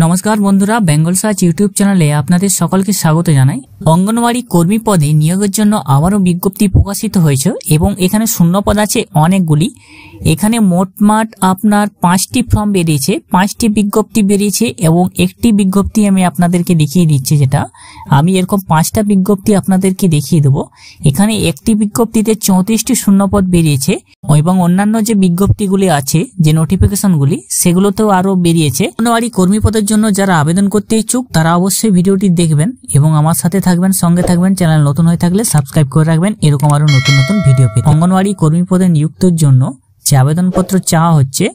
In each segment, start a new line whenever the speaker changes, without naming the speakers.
नमस्कार बंधुरा बेंगल सार्च यूट्यूब चैनले आपनादेर सकलके स्वागत जानाई। अंगनवाड़ी कर्मी पदे नियोगेर जन्य आबारो बिज्ञप्ति प्रकाशित हयेছে এবং এখানে শূন্য পদ আছে অনেকগুলি। এখানে মোটমাট আপনার 5টি ফর্ম বেরিয়েছে, 5টি বিজ্ঞপ্তি বেরিয়েছে এবং একটি বিজ্ঞপ্তি আমি আপনাদেরকে দেখিয়ে দিচ্ছি, যেটা আমি এরকম 5টা বিজ্ঞপ্তি আপনাদেরকে দেখিয়ে দেব। এখানে একটি বিজ্ঞপ্তিতে 34টি শূন্য পদ বেরিয়েছে এবং অন্যান্য যে বিজ্ঞপ্তিগুলি আছে, যে নোটিফিকেশনগুলি, সেগুলোতেও আরো বেরিয়েছে। অঙ্গনওয়াড়ি কর্মী পদের জন্য যারা আবেদন করতে ইচ্ছুক তারা অবশ্যই ভিডিওটি দেখবেন এবং আমার সাথে থাকবেন, সঙ্গে থাকবেন। চ্যানেল নতুন হয়ে থাকলে সাবস্ক্রাইব করে রাখবেন এরকম আরো নতুন নতুন ভিডিও পেতে। অঙ্গনওয়াড়ি কর্মী পদে নিযুক্তির জন্য যে আবেদনপত্র চাওয়া হচ্ছে,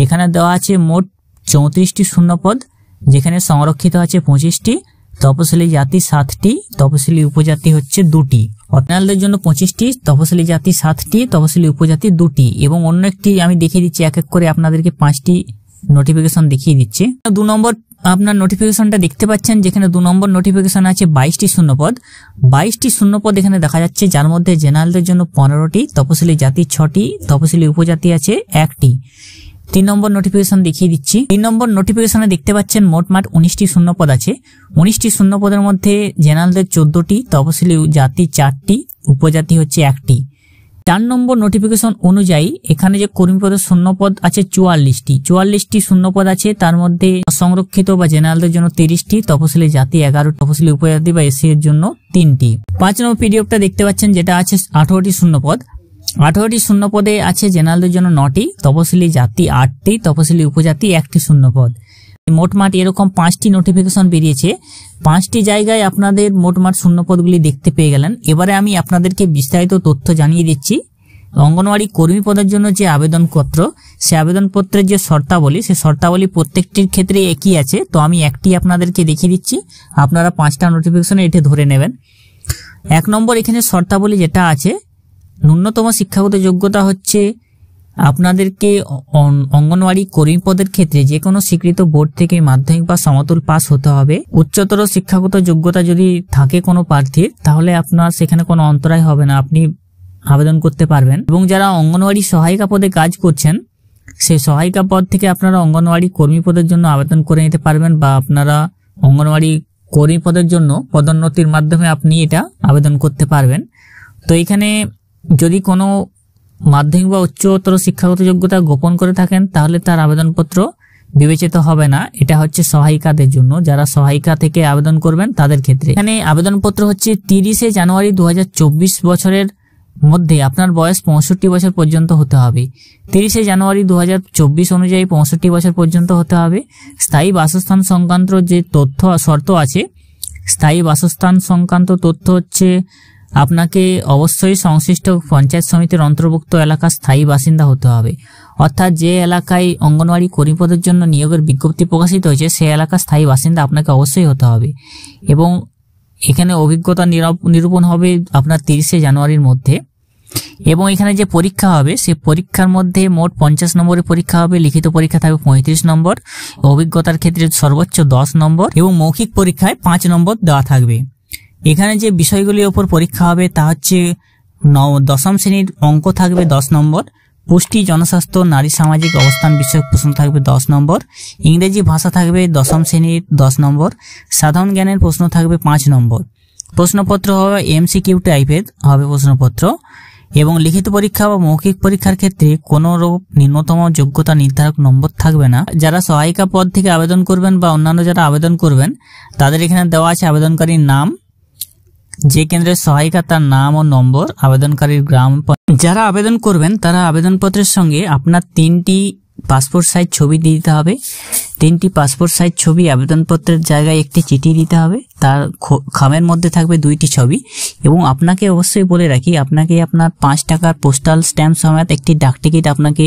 এখানে দেওয়া আছে মোট 34টি শূন্য পদ, যেখানে সংরক্ষিত আছে 25টি, তপশিলি জাতি 7টি, তপশিলি উপজাতি হচ্ছে 2টি। অন্যান্যদের জন্য 25টি, তপশিলি জাতি 7টি, তপশিলি উপজাতি 2টি এবং অন্য একটি আমি দেখিয়ে দিচ্ছি, এক এক করে আপনাদেরকে 5টি নোটিফিকেশন দেখিয়ে দিচ্ছি। 2 নম্বর আপনার নোটিফিকেশনটা দেখতে পাচ্ছেন, যেখানে 2 নম্বর নোটিফিকেশন আছে 22টি শূন্যপদ। 22টি শূন্যপদ এখানে দেখা যাচ্ছে, যার মধ্যে জেনারেলদের জন্য 15টি, তপশিলি জাতি 6টি, তপশিলি উপজাতি আছে 1টি। 3 নম্বর নোটিফিকেশন দেখিয়ে দিচ্ছি। 3 নম্বর নোটিফিকেশনে দেখতে পাচ্ছেন মোটমাট 19টি শূন্যপদ আছে। 19টি শূন্যপদের মধ্যে জেনারেলদের 14টি, তপশিলি জাতি 4টি, উপজাতি হচ্ছে 1টি। 4 নম্বর নোটিফিকেশন অনুযায়ী এখানে যে কর্মী পদের শূন্যপদ আছে 44টি শূন্যপদ আছে, তার মধ্যে সংরক্ষিত বা জেনারেলদের জন্য 30টি, তপশিলি জাতি 11, তপশিলি উপজাতি বা এসসি এর জন্য 3টি। 5 নম্বর পিডিএফটা দেখতে পাচ্ছেন, যেটা আছে 18টি শূন্যপদ। 18টি শূন্যপদে আছে জেনারেলদের জন্য 9টি, তপশিলি জাতি 8টি, তপশিলি উপজাতি 1টি শূন্যপদ। মোটমাট এরকম 5টি নোটিফিকেশন বেরিয়েছে। 5টি জায়গায় আপনাদের মোটমাট শূন্যপদগুলি দেখতে পেয়ে গেলেন। এবারে আমি আপনাদেরকে বিস্তারিত তথ্য জানিয়ে দিচ্ছি। অঙ্গনওয়াড়ি কর্মী পদের জন্য যে আবেদনপত্র, সে আবেদনপত্রের যে শর্তাবলী, সে শর্তাবলী প্রত্যেকটির ক্ষেত্রে একই আছে। তো আমি একটি আপনাদেরকে দেখিয়ে দিচ্ছি, আপনারা 5টা নোটিফিকেশনে এটি ধরে নেবেন। 1 নম্বর এখানে শর্তাবলী যেটা আছে, ন্যূনতম শিক্ষাগত যোগ্যতা হচ্ছে আপনাদেরকে অঙ্গনওয়াড়ি কর্মী পদের ক্ষেত্রে যে কোনো স্বীকৃত বোর্ড থেকে মাধ্যমিক বা সমতুল পাস হতে হবে। উচ্চতর শিক্ষাগত যোগ্যতা যদি থাকে কোনো প্রার্থীর, তাহলে আপনার সেখানে কোনো অন্তরায় হবে না, আপনি আবেদন করতে পারবেন। এবং যারা অঙ্গনওয়াড়ি সহায়িকা পদে কাজ করছেন, সেই সহায়িকা পদ থেকে আপনারা অঙ্গনওয়াড়ি কর্মী পদের জন্য আবেদন করে নিতে পারবেন, বা আপনারা অঙ্গনওয়াড়ি কর্মী পদের জন্য পদোন্নতির মাধ্যমে আপনি এটা আবেদন করতে পারবেন। তো এখানে যদি কোনো মাধ্যমিক বা উচ্চতর শিক্ষাগত যোগ্যতা গোপন করে থাকেন, তাহলে তার আবেদনপত্র বিবেচিত হবে না। এটা হচ্ছে সহায়িকাদের জন্য, যারা সহায়িকা থেকে আবেদন করবেন তাদের ক্ষেত্রে। এখানে আবেদনপত্র হচ্ছে 30শে জানুয়ারি 2024 বছরের মধ্যে আপনার বয়স 65 বছর পর্যন্ত হতে হবে। 30শে জানুয়ারি 2024 অনুযায়ী 65 বছর পর্যন্ত হতে হবে। স্থায়ী বাসস্থান সংক্রান্ত যে তথ্য শর্ত আছে, স্থায়ী বাসস্থান সংক্রান্ত তথ্য হচ্ছে আপনাকে অবশ্যই সংশ্লিষ্ট পঞ্চায়েত সমিতির অন্তর্ভুক্ত এলাকার স্থায়ী বাসিন্দা হতে হবে। অর্থাৎ যে এলাকায় অঙ্গনওয়াড়ি কর্মী পদের জন্য নিয়োগের বিজ্ঞপ্তি প্রকাশিত হয়েছে, সেই এলাকার স্থায়ী বাসিন্দা আপনাকে অবশ্যই হতে হবে। এবং এখানে অভিজ্ঞতা নিরূপণ হবে আপনার 30শে জানুয়ারির মধ্যে। এবং এখানে যে পরীক্ষা হবে, সে পরীক্ষার মধ্যে মোট 50 নম্বরের পরীক্ষা হবে, লিখিত পরীক্ষা থাকবে 35 নম্বর, অভিজ্ঞতার ক্ষেত্রে সর্বোচ্চ 10 নম্বর এবং মৌখিক পরীক্ষায় 5 নম্বর দেওয়া থাকবে। এখানে যে বিষয়গুলির উপর পরীক্ষা হবে তা হচ্ছে 10ম শ্রেণীর অঙ্ক থাকবে 10 নম্বর, পুষ্টি, জনস্বাস্থ্য, নারী সামাজিক অবস্থান বিষয়ক প্রশ্ন থাকবে 10 নম্বর, ইংরেজি ভাষা থাকবে 10ম শ্রেণীর 10 নম্বর, সাধারণ জ্ঞানের প্রশ্ন থাকবে 5 নম্বর। প্রশ্নপত্র হবে এমসিকিউ টাইপের হবে প্রশ্নপত্র। এবং লিখিত পরীক্ষা বা মৌখিক পরীক্ষার ক্ষেত্রে কোনো ন্যূনতম যোগ্যতা নির্ধারক নম্বর থাকবে না। যারা সহায়িকা পদ থেকে আবেদন করবেন বা অন্যান্য যারা আবেদন করবেন, তাদের এখানে দেওয়া আছে আবেদনকারীর নাম, যে কেন্দ্রের সহায়িকা তার নাম ও নম্বর, আবেদনকারীর গ্রাম। যারা আবেদন করবেন তারা আবেদনপত্রের সঙ্গে আপনার 3টি পাসপোর্ট সাইজ ছবি দিতে হবে। 3টি পাসপোর্ট সাইজ ছবি, আবেদনপত্রের জায়গায় একটি চিঠি দিতে হবে, তার খামের মধ্যে থাকবে 2টি ছবি। এবং আপনাকে অবশ্যই বলে রাখি, আপনাকে আপনার 5 টাকার পোস্টাল স্ট্যাম্প সমেত একটি ডাকটিকিট আপনাকে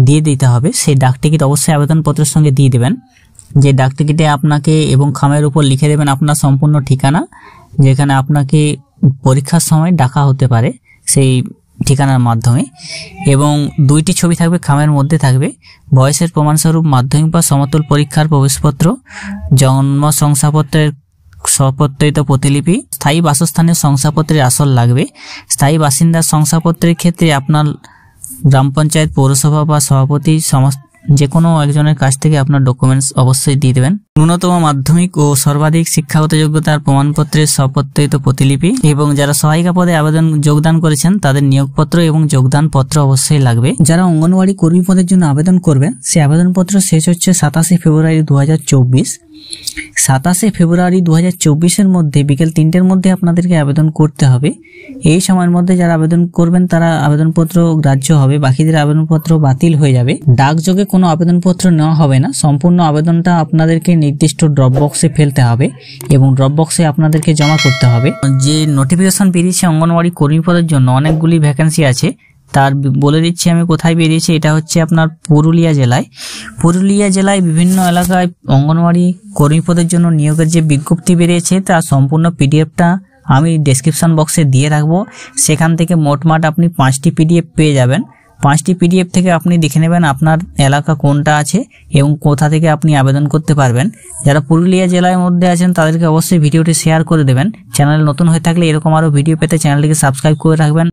দিয়ে দিতে হবে। সেই ডাকটিকিট অবশ্যই আবেদনপত্রের সঙ্গে দিয়ে দেবেন। যে ডাকটিকিটে আপনাকে এবং খামের উপর লিখে দেবেন আপনার সম্পূর্ণ ঠিকানা, যেখানে আপনাকে পরীক্ষার সময় ডাকা হতে পারে, সেই ঠিকানার মাধ্যমে। এবং 2টি ছবি থাকবে, খামের মধ্যে থাকবে বয়সের প্রমাণস্বরূপ মাধ্যমিক বা সমতুল পরীক্ষার প্রবেশপত্র, জন্ম শংসাপত্রের স্বপত্রিত প্রতিলিপি, স্থায়ী বাসস্থানের শংসাপত্রের আসল লাগবে। স্থায়ী বাসিন্দার শংসাপত্রের ক্ষেত্রে আপনার গ্রাম পঞ্চায়েত, পৌরসভা বা সভাপতি যে কোনো একজনের কাছ থেকে আপনার ডকুমেন্টস অবশ্যই দিয়ে দেবেন। ন্যূনতম মাধ্যমিক ও সর্বাধিক শিক্ষাগত যোগ্যতার প্রমাণপত্রের স্বপ্রত্যয়িত প্রতিলিপি এবং যারা সহায়িকা পদে যোগদান করেছেন তাদের নিয়োগপত্র এবং যোগদান পত্র অবশ্যই লাগবে। যারা অঙ্গনওয়াড়ি কর্মী পদের জন্য আবেদন করবেন সেই আবেদনপত্র শেষ হচ্ছে 27 ফেব্রুয়ারি 2024। 27 ফেব্রুয়ারি 2024-এর মধ্যে বিকেল 3টের মধ্যে আপনাদেরকে আবেদন করতে হবে। এই সময়ের মধ্যে যারা আবেদন করবেন তারা আবেদনপত্র গ্রাহ্য হবে, বাকিদের আবেদনপত্র বাতিল হয়ে যাবে। ডাকযোগে কোনো আবেদনপত্র নেওয়া হবে না, সম্পূর্ণ আবেদনটা আপনাদেরকে নির্দিষ্ট ড্রপ বক্সে ফেলতে হবে এবং ড্রপ বক্সে আপনাদেরকে জমা করতে হবে। যে নোটিফিকেশন বেরিয়েছে অঙ্গনওয়াড়ি কর্মী পদের জন্য, অনেকগুলি ভ্যাকেন্সি আছে, তার বলে দিচ্ছি আমি কোথায় বেরিয়েছে। এটা হচ্ছে আপনার পুরুলিয়া জেলায় বিভিন্ন এলাকায় অঙ্গনওয়াড়ি কর্মী পদের জন্য নিয়োগের যে বিজ্ঞপ্তি বেরিয়েছে তার সম্পূর্ণ পিডিএফটা আমি ডেসক্রিপশন বক্সে দিয়ে রাখবো। সেখান থেকে মোটমাট আপনি 5টি পিডিএফ পেয়ে যাবেন। 5টি পিডিএফ থেকে আপনি দেখে নেবেন আপনার এলাকা কোনটা আছে এবং কোথা থেকে আপনি আবেদন করতে পারবেন। যারা পুরুলিয়া জেলার মধ্যে আছেন তাদেরকে অবশ্যই ভিডিওটি শেয়ার করে দেবেন। চ্যানেল নতুন হয়ে থাকলে এরকম আরও ভিডিও পেতে চ্যানেলটিকে সাবস্ক্রাইব করে রাখবেন।